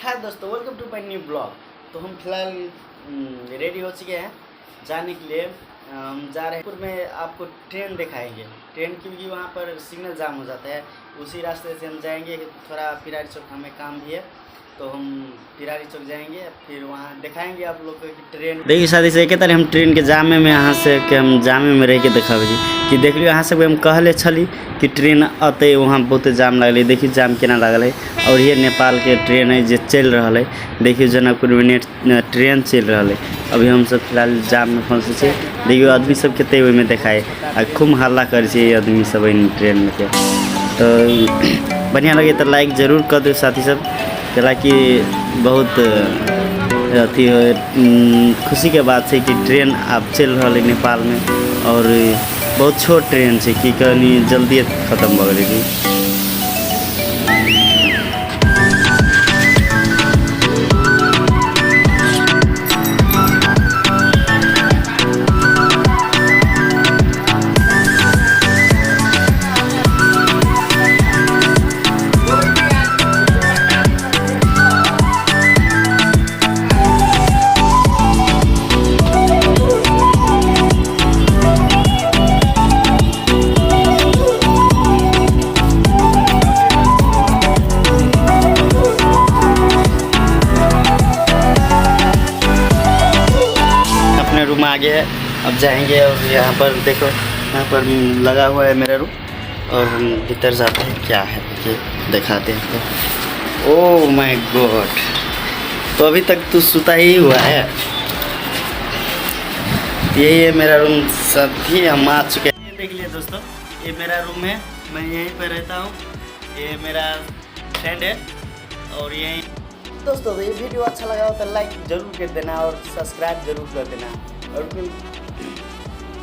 हाय दोस्तों, welcome to my new blog. तो हम फिलहाल रेडी हो चुके हैं जाने के लिए। हम जा रहे हैं पुर में, आपको ट्रेन दिखाएंगे। ट्रेन क्योंकि वहाँ पर सिग्नल जाम हो जाता है, उसी रास्ते से हम जाएंगे। थोड़ा पिरारी चौक हमें काम भी है, तो हम पिरारी चौक जाएंगे, फिर वहाँ दिखाएंगे आप लोग को कि ट्रेन। देखिए शादी से कहते हम ट्रेन के जामे में यहाँ से कि हम जामे में रह के देखा जी कि देख लियो। यहाँ से हम कहले छली कि ट्रेन अते, वहाँ बहुत जाम लगल। देखिए जाम केना लागल है। और ये नेपाल के ट्रेन है जो चल रहा है। देखिए जनकपुर में ट्रेन चल रहा है। अभी हम सब फिलहाल जाम में फंसे छे। देखिए आदमी सब कते ओहि में देखाए आ खूब हल्ला करे छे आदमी सब ट्रेन में के। तो बढ़िया लगे तो लाइक जरूर कर दो साथी सब, कि बहुत अथी खुशी के बात है कि ट्रेन अब चल रहा है नेपाल में। और बहुत छोट ट्रेन है कि कहीं जल्दी खत्म हो गई। रूम आगे है, अब जाएंगे। और यहाँ पर देखो, यहाँ पर लगा हुआ है मेरा रूम, और हम भीतर जाते हैं। क्या है दिखाते हैं। ओह माय गॉड, तो अभी तक तू सुता ही हुआ है। यही है मेरा रूम, सभी हम आ चुके हैं। ये देख लिया दोस्तों, ये मेरा रूम है, मैं यहीं पर रहता हूँ। ये मेरा फ्रेंड है। और यही दोस्तों, तो ये वीडियो अच्छा लगा हो तो लाइक जरूर कर देना और सब्सक्राइब जरूर कर देना। और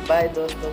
बाय दोस्तों।